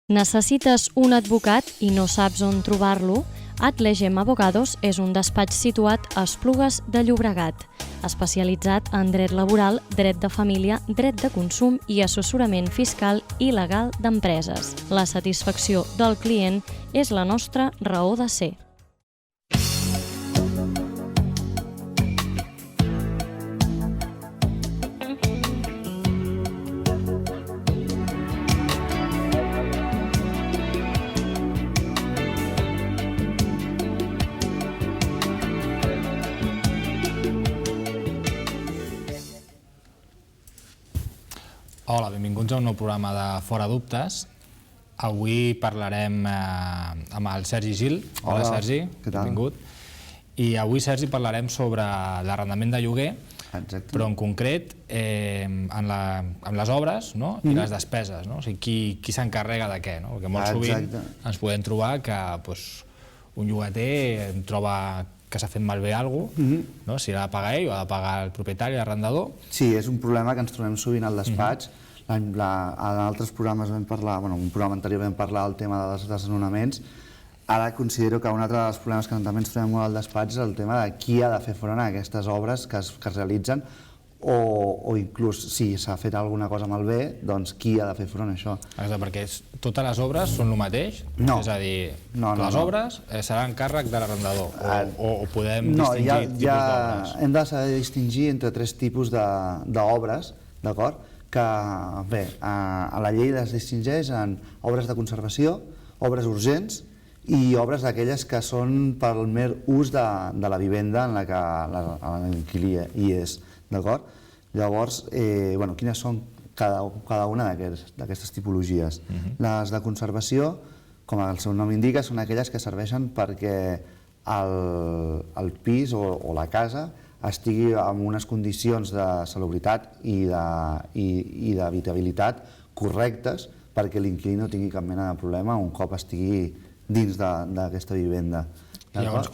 Necessites un advocat i no saps on trobar-lo? Atlegem Abogados és un despatx situat a Esplugues de Llobregat, especialitzat en dret laboral, dret de família, dret de consum i assessorament fiscal i legal d'empreses. La satisfacció del client és la nostra raó de ser. Hola, benvinguts a un nou programa de Fora Dubtes. Avui parlarem amb el Sergi Gil. Hola, Sergi. Què tal? Benvingut. I avui, Sergi, parlarem sobre l'arrendament de lloguer, però en concret amb les obres i les despeses. O sigui, qui s'encarrega de què? Perquè molt sovint ens podem trobar que un llogater troba que s'ha fet malbé alguna cosa, si l'ha de pagar ell o ha de pagar el propietari, l'arrendador. Sí, és un problema que ens trobem sovint al despatx. En altres programes vam parlar, en un programa anterior vam parlar del tema dels desnonaments. Ara considero que un altre dels problemes que també ens trobem molt al despatx és el tema de qui ha de fer front a aquestes obres que es realitzen o inclús si s'ha fet alguna cosa malbé, doncs qui ha de fer front a això. Exacte, perquè totes les obres són el mateix? No. És a dir, les obres seran càrrec de l'arrendador o podem distingir tipus d'obres? Hem de saber distingir entre tres tipus d'obres, d'acord? Que, bé, a la llei les distingeix en obres de conservació, obres urgents i obres d'aquelles que són pel mer ús de la vivenda en la que l'inquilí hi és, d'acord? Llavors, quines són cada una d'aquestes tipologies? Les de conservació, com el seu nom indica, són aquelles que serveixen perquè el pis o la casa estigui en unes condicions de salubritat i d'habitabilitat correctes perquè l'inquilí no tingui cap mena de problema un cop estigui dins d'aquesta vivenda. Llavors,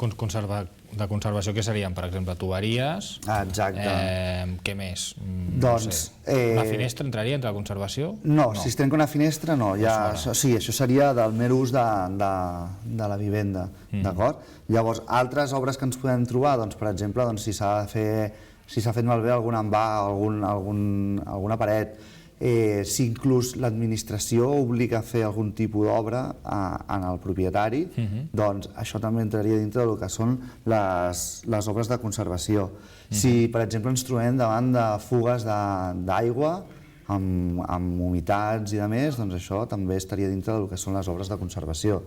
de conservació què serien? Per exemple, tuberies? Exacte. Què més? Doncs... Una finestra entraria entre la conservació? No, si es trenca una finestra no. Sí, això seria del mer ús de la vivenda, d'acord? Llavors, altres obres que ens podem trobar, per exemple, si s'ha fet malbé algun envà, alguna paret, si inclús l'administració obliga a fer algun tipus d'obra en el propietari, doncs això també entraria dintre del que són les obres de conservació. Si, per exemple, ens trobem davant de fugues d'aigua amb humitats i de més, doncs això també estaria dintre del que són les obres de conservació.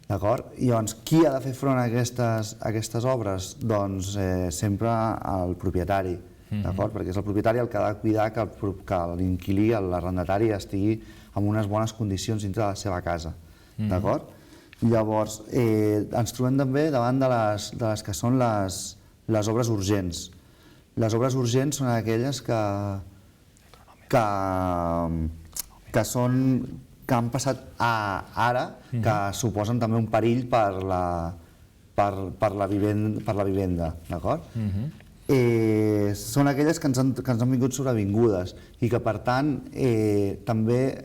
D'acord? I llavors, qui ha de fer front a aquestes obres? Doncs sempre el propietari. Perquè és el propietari el que ha de cuidar que l'inquilí, l'arrendatari, estigui en unes bones condicions dintre de la seva casa. Llavors, ens trobem també davant de les que són les obres urgents. Les obres urgents són aquelles que han passat ara, que suposen també un perill per la vivenda. Són aquelles que ens han vingut sobrevingudes i que, per tant, també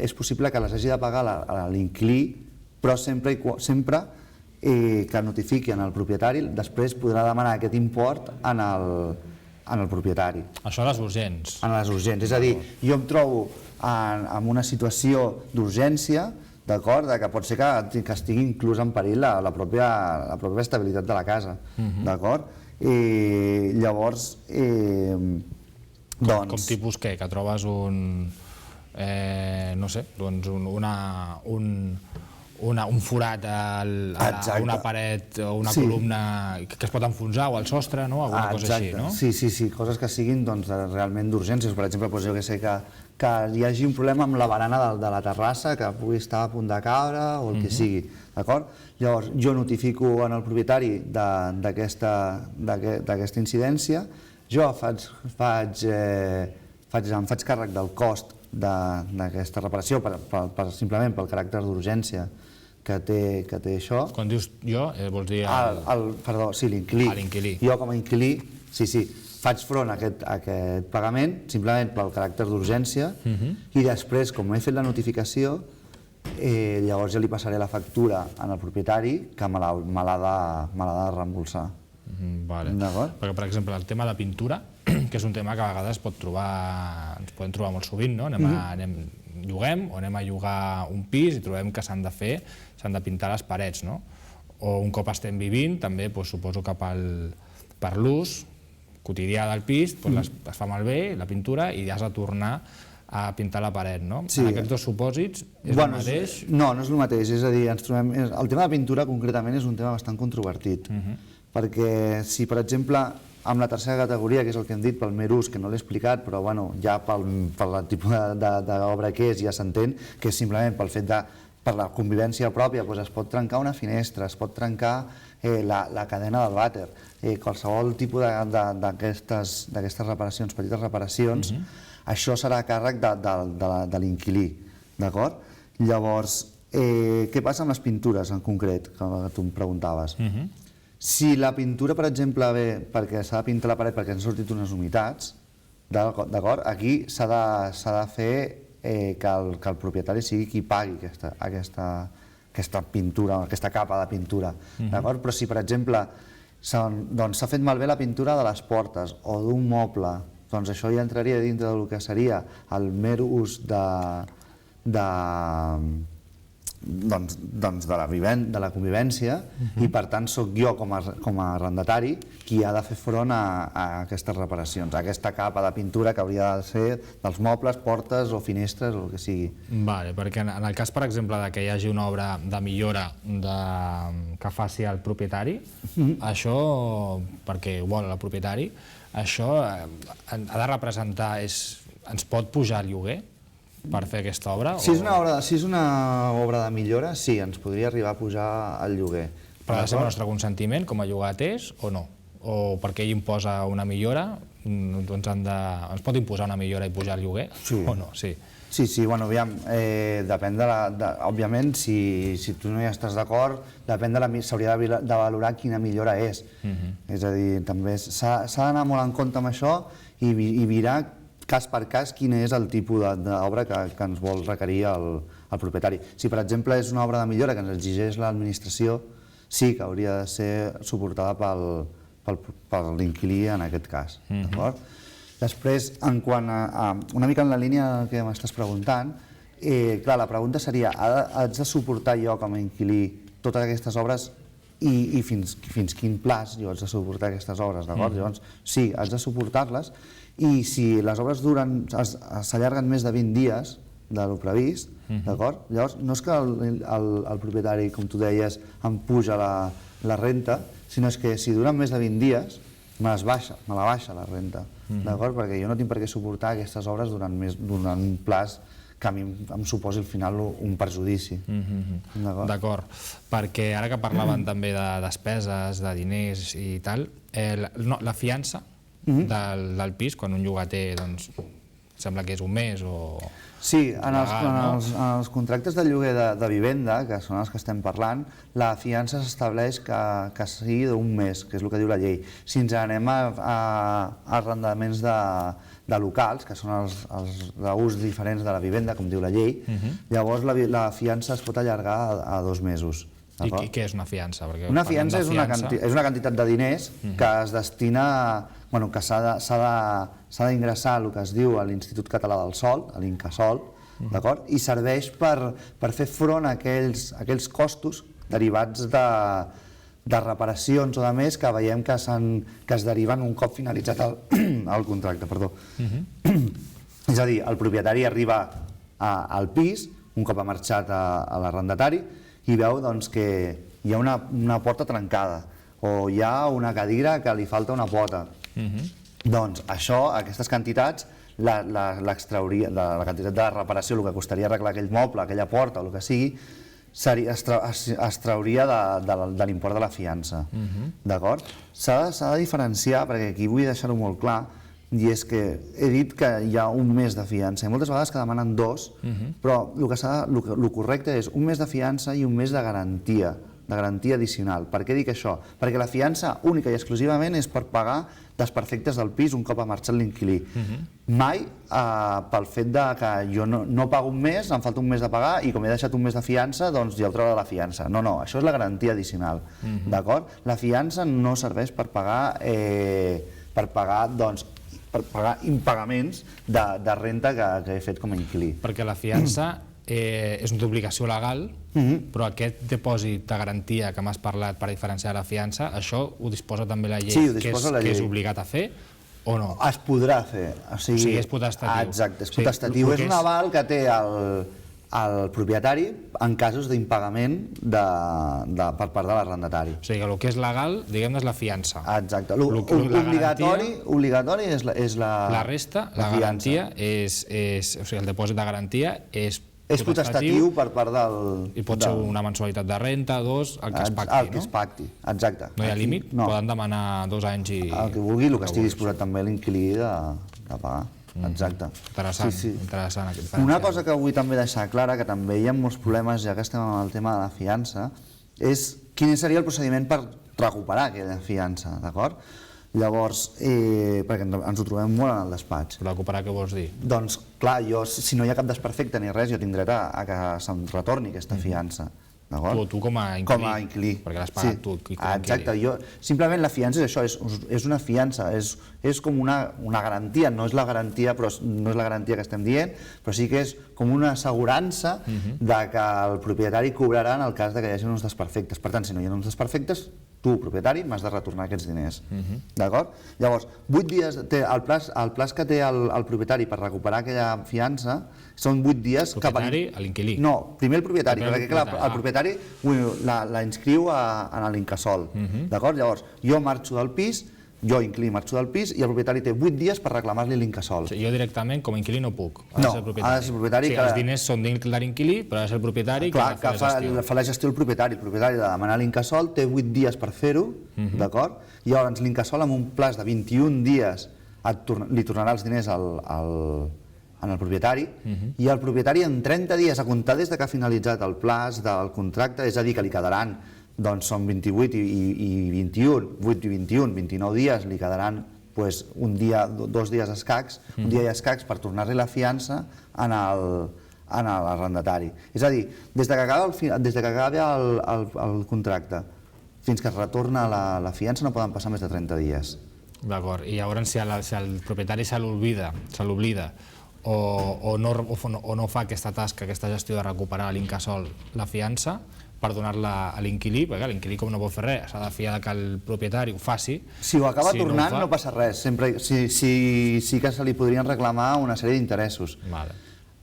és possible que les hagi de pagar l'inquilí, però sempre que notifiqui al propietari, després podrà demanar aquest import al propietari. Això a les urgents? A les urgents, és a dir, jo em trobo en una situació d'urgència, d'acord, que pot ser que estigui inclús en perill la pròpia estabilitat de la casa, d'acord? Llavors, com tipus què? Que trobes un forat a una paret o una columna que es pot enfonsar o al sostre, alguna cosa així, no? Sí, coses que siguin realment d'urgències. Per exemple, jo que sé que hi hagi un problema amb la barana de la terrassa que pugui estar a punt de caure o el que sigui, d'acord? Llavors, jo notifico al propietari d'aquesta incidència, jo em faig càrrec del cost d'aquesta reparació simplement pel caràcter d'urgència que té això. Quan dius jo, vols dir... Perdó, sí, l'inquilí. Jo com a inquilí, sí, faig front a aquest pagament simplement pel caràcter d'urgència i després, com he fet la notificació, llavors ja li passaré la factura al propietari que me l'ha de reembolsar. Perquè, per exemple, el tema de pintura, que és un tema que a vegades ens podem trobar molt sovint, no? Lloguem o anem a llogar un pis i trobem que s'han de pintar les parets, no? O un cop estem vivint, també suposo que per l'ús quotidià del pis es fa malbé la pintura i has de tornar a pintar la paret, no? En aquests dos supòsits és el mateix? No, no és el mateix, és a dir, el tema de pintura concretament és un tema bastant controvertit, perquè si, per exemple, amb la tercera categoria, que és el que hem dit pel mer ús, que no l'he explicat, però ja pel tipus d'obra que és ja s'entén, que és simplement pel fet de, per la convivència pròpia, es pot trencar una finestra, es pot trencar la cadena del vàter, qualsevol tipus d'aquestes reparacions, petites reparacions, això serà a càrrec de l'inquilí, d'acord? Llavors, què passa amb les pintures en concret, que tu em preguntaves? Si la pintura, per exemple, ve perquè s'ha de pintar la paret perquè han sortit unes humitats, d'acord? Aquí s'ha de fer que el propietari sigui qui pagui aquesta pintura, aquesta capa de pintura, d'acord? Però si, per exemple, s'ha fet malbé la pintura de les portes o d'un moble, doncs això ja entraria dintre del que seria el mer ús de la convivència i per tant sóc jo com a arrendatari qui ha de fer front a aquestes reparacions, a aquesta capa de pintura que hauria de ser dels mobles, portes o finestres o el que sigui. Perquè en el cas, per exemple, que hi hagi una obra de millora que faci el propietari, això, perquè ho vol el propietari, això ha de representar, ens pot pujar el lloguer per fer aquesta obra? Si és una obra de millora, sí, ens podria arribar a pujar el lloguer. Però ha de ser el nostre consentiment com a llogaters o no? O perquè ell imposa una millora, ens pot imposar una millora i pujar el lloguer o no? Sí, bueno, aviam, depèn òbviament, si tu no hi estàs d'acord, s'hauria de valorar quina millora és. És a dir, també s'ha d'anar molt en compte amb això i mirar cas per cas quin és el tipus d'obra que ens vol requerir el propietari. Si, per exemple, és una obra de millora que ens exigeix l'administració, sí que hauria de ser suportada per l'inquilí en aquest cas. Després, en quant a una mica en la línia que m'estàs preguntant, clar, la pregunta seria, haig de suportar jo com a inquilí totes aquestes obres i fins quin plaç jo haig de suportar aquestes obres, d'acord? Llavors, sí, haig de suportar-les i si les obres s'allarguen més de 20 dies del previst, d'acord? Llavors, no és que el propietari, com tu deies, em puja la renta, sinó que si duren més de 20 dies, me la baixa la renta, d'acord? Perquè jo no tinc per què suportar aquestes obres durant un plaç que a mi em suposi al final un perjudici. D'acord, perquè ara que parlaven també de despeses, de diners i tal, la fiança del pis, quan un llogater sembla que és un mes o... Sí, en els contractes de lloguer de vivenda, que són els que estem parlant, la fiança s'estableix que sigui d'un mes, que és el que diu la llei. Si ens anem a arrendaments de locals, que són els d'ús diferents de la vivenda, com diu la llei, llavors la fiança es pot allargar a 2 mesos. I què és una fiança? Una fiança és una quantitat de diners que es destina, que s'ha d'ingressar el que es diu a l'Institut Català del Sòl, a l'Incasòl, i serveix per fer front a aquells costos derivats de reparacions o de més que veiem que es deriven un cop finalitzat el contracte. És a dir, el propietari arriba al pis, un cop ha marxat a l'arrendatari, i veu que hi ha una porta trencada o hi ha una cadira que li falta una pota. Doncs això, aquestes quantitats, l'extrauria, la quantitat de reparació, el que costaria arreglar aquell moble, aquella porta o el que sigui, es trauria de l'import de la fiança. D'acord? S'ha de diferenciar, perquè aquí vull deixar-ho molt clar, i és que he dit que hi ha un mes de fiança, i moltes vegades que demanen 2, però el correcte és un mes de fiança i un mes de garantia de garantia addicional. Per què dic això? Perquè la fiança única i exclusivament és per pagar desperfectes del pis un cop ha marxat l'inquilí. Mai pel fet que jo no pago un mes, em falta un mes de pagar i com he deixat un mes de fiança, doncs jo treuré la fiança. No, això és la garantia addicional, d'acord? La fiança no serveix per pagar impagaments de renta que he fet com a inquilí. Perquè la fiança és una obligació legal, però aquest dipòsit de garantia que m'has parlat per diferenciar la fiança, això ho disposa també la llei, que és obligat a fer o no? Es podrà fer. O sigui, és potestatiu. Exacte, és potestatiu. És un aval que té el propietari en casos d'impagament per part de l'arrendatari. O sigui, el que és legal, diguem-ne, és la fiança. Exacte. Obligatori és la resta, la garantia, o sigui, el dipòsit de garantia és potestatiu per part del... I pot ser una mensualitat de renta, dos, el que es pacti, no? El que es pacti, exacte. No hi ha límit? Poden demanar 2 anys i... El que vulgui, el que estigui disposat també l'inquilí de pagar. Exacte. Interessant. Una cosa que vull també deixar clara, que també hi ha molts problemes, ja que estem amb el tema de la fiança, és quin seria el procediment per recuperar aquella fiança, d'acord? Llavors, perquè ens ho trobem molt en el despatx. Recuperar què vols dir? Doncs, clar, si no hi ha cap desperfecte ni res, jo tinc dret a que se'm retorni aquesta fiança. Tu com a inquilí, perquè l'has pagat tu. Exacte, simplement la fiança és això, és una fiança, és com una garantia, no és la garantia que estem dient, però sí que és com una assegurança que el propietari cobrarà en el cas que hi hagi uns desperfectes. Per tant, si no hi ha uns desperfectes, tu, propietari, m'has de retornar aquests diners. D'acord? Llavors, 8 dies, el plaç que té el propietari per recuperar aquella fiança són 8 dies... Propietari a l'inquilí? No, primer el propietari, perquè el propietari la inscriu en l'Incasòl. D'acord? Llavors, jo marxo del pis, jo, inquilí, marxo del pis i el propietari té 8 dies per reclamar-li l'Incasòl. Jo directament, com a inquilí, no puc. No, ha de ser el propietari. Els diners són de l'inquilí, però ha de ser el propietari que ha de fer la gestió. Fa la gestió el propietari. El propietari ha de demanar l'Incasòl, té 8 dies per fer-ho, d'acord? I llavors l'Incasòl, amb un plaç de 21 dies, li tornarà els diners al propietari i el propietari en 30 dies, a comptar des que ha finalitzat el plaç del contracte, és a dir, que li quedaran doncs són 28 i 21, 8 i 21, 29 dies, li quedaran un dia, 2 dies escacs, un dia i escacs per tornar-li la fiança a l'arrendatari. És a dir, des que acaba el contracte fins que es retorna la fiança no poden passar més de 30 dies. D'acord, i llavors si el propietari se l'oblida o no fa aquesta tasca, aquesta gestió de recuperar a l'Incasòl la fiança, per donar-la a l'inquilí, perquè l'inquilí com no pot fer res, s'ha de fiar que el propietari ho faci. Si ho acaba tornant no passa res, sí que se li podrien reclamar una sèrie d'interessos.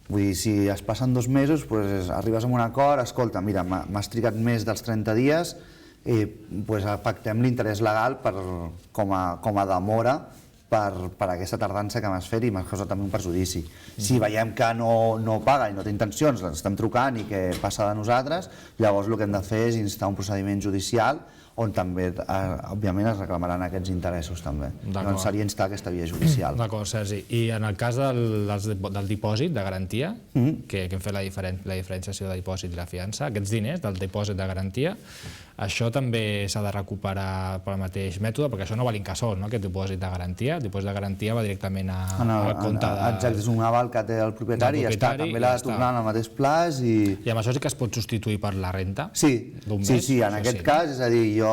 Vull dir, si es passen 2 mesos, arribes a un acord, escolta, mira, m'has trigat més dels 30 dies, pactem l'interès legal com a demora per aquesta tardança que m'has fet i m'has causat també un perjudici. Si veiem que no paga i no té intencions, ens estem trucant i que passa de nosaltres, llavors el que hem de fer és instar un procediment judicial on també, òbviament, es reclamaran aquests interessos també. Doncs seria instar aquesta via judicial. D'acord, Sergi. I en el cas del dipòsit de garantia, que hem fet la diferenciació de dipòsit i la fiança, aquests diners del dipòsit de garantia, això també s'ha de recuperar pel mateix mètode, perquè això no va a l'Incasòl, aquest dipòsit de garantia. El dipòsit de garantia va directament al compte de... Exacte, és un aval que té el propietari i ja està. També l'ha de tornar en el mateix plaç i... I amb això sí que es pot substituir per la renta? Sí, en aquest cas, és a dir, jo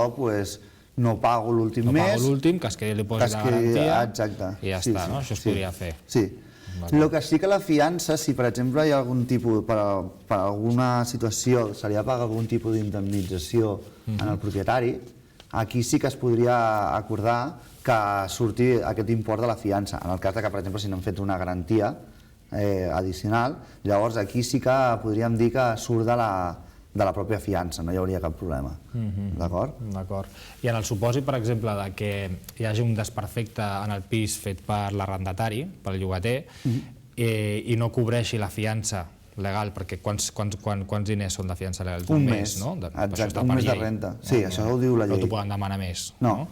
no pago l'últim mes... No pago l'últim, que es quedi el dipòsit de garantia... Exacte. I ja està, no? Això es podria fer. Sí. El que sí que la fiança, si per exemple hi ha algun tipus, per alguna situació se li ha pagat algun tipus d'indemnització en el propietari, aquí sí que es podria acordar que surti aquest import de la fiança. En el cas que, per exemple, si no han fet una garantia addicional, llavors aquí sí que podríem dir que surt de la pròpia fiança, no hi hauria cap problema. D'acord? D'acord. I en el supòsit, per exemple, que hi hagi un desperfecte en el pis fet per l'arrendatari, pel llogater, i no cobreixi la fiança legal, perquè quants diners són de fiança legal? Un mes, exacte, un mes de renta. Sí, això ho diu la llei. No t'ho poden demanar més. No.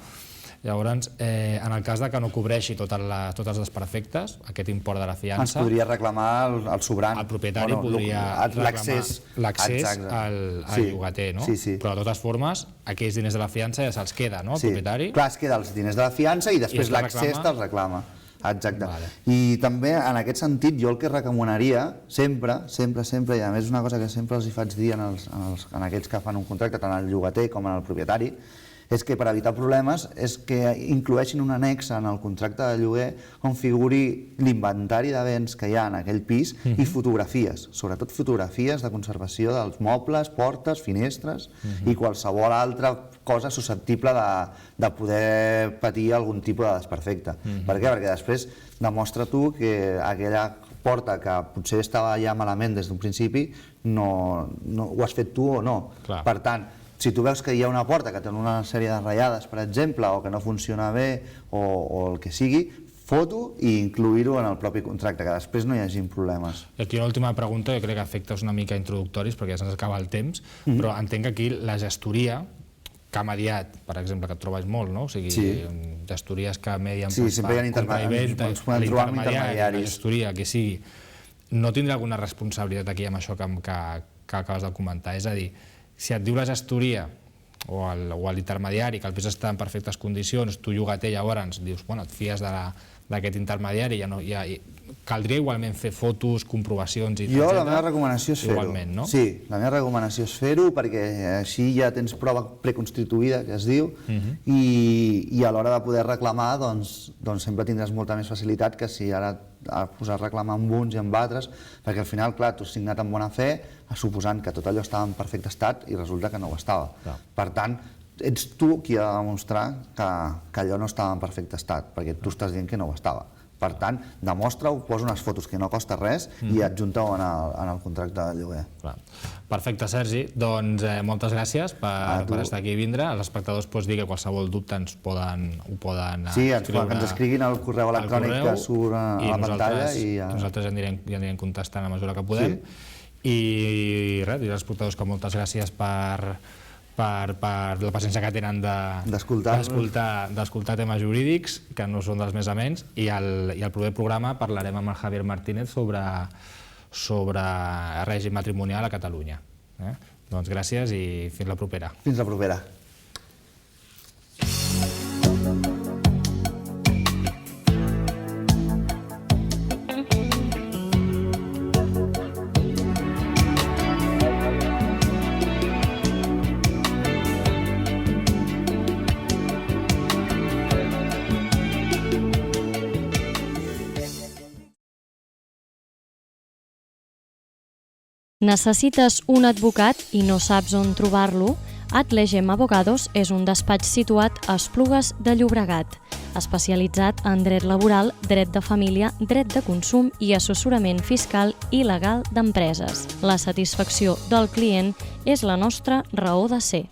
Llavors, en el cas que no cobreixi tots els desperfectes, aquest import de la fiança... Ens podria reclamar el sobrant. El propietari podria reclamar l'accés al llogater, no? Però de totes formes, aquells diners de la fiança ja se'ls queda, no, el propietari? Clar, es queda els diners de la fiança i després l'accés te'ls reclama. Exacte. I també, en aquest sentit, jo el que recomanaria, sempre, i a més és una cosa que sempre els hi faig dir en aquells que fan un contracte, tant al llogater com al propietari, és que per evitar problemes és que incloeixin un annex en el contracte de lloguer on figuri l'inventari de béns que hi ha en aquell pis i fotografies, sobretot fotografies de conservació dels mobles, portes, finestres i qualsevol altra cosa susceptible de poder patir algun tipus de desperfecte. Per què? Perquè després demostra tu que aquella porta que potser estava ja malament des d'un principi no ho has fet tu o no. Per tant, si tu veus que hi ha una porta que té una sèrie de ratllades, per exemple, o que no funciona bé, o el que sigui, foto i incluir-ho en el propi contracte, que després no hi hagin problemes. I aquí una última pregunta, jo crec que efectes una mica introductoris, perquè ja se'ns acaba el temps, però entenc que aquí la gestoria, que ha mediat, per exemple, que et trobes molt, no? O sigui, gestories que medien per compra i venda, l'intermediari, la gestoria, que sigui, no tindrà alguna responsabilitat aquí amb això que acabes de comentar? És a dir, si et diu la gestoria o l'intermediari que el pis està en perfectes condicions, tu llogater llavors dius, bueno, et fies d'aquest intermediari, caldria igualment fer fotos, comprovacions i tal. Jo la meva recomanació és fer-ho. Sí, la meva recomanació és fer-ho perquè així ja tens prova preconstituïda, que es diu, i a l'hora de poder reclamar doncs sempre tindràs molta més facilitat que si ara posar a reclamar amb uns i amb altres, perquè al final, clar, tu has signat amb bona fe, suposant que tot allò estava en perfecte estat i resulta que no ho estava. Per tant, ets tu qui ha de demostrar que allò no estava en perfecte estat, perquè tu estàs dient que no ho estava. Per tant, demostra-ho, posa unes fotos que no costa res i adjunta-ho en el contracte de lloguer. Perfecte, Sergi. Doncs moltes gràcies per estar aquí i vindre. Els espectadors pots dir que qualsevol dubte ho poden escriure. Sí, que ens escriguin al correu electrònic que surt a la pantalla. I nosaltres ja anirem contestant a mesura que podem. I res, dir als espectadors que moltes gràcies per la paciència que tenen d'escoltar temes jurídics, que no són dels més amens, i al proper programa parlarem amb el Javier Martínez sobre règim matrimonial a Catalunya. Doncs gràcies i fins la propera. Fins la propera. Necessites un advocat i no saps on trobar-lo? Atlegem Abogados és un despatx situat a Esplugues de Llobregat, especialitzat en dret laboral, dret de família, dret de consum i assessorament fiscal i legal d'empreses. La satisfacció del client és la nostra raó de ser.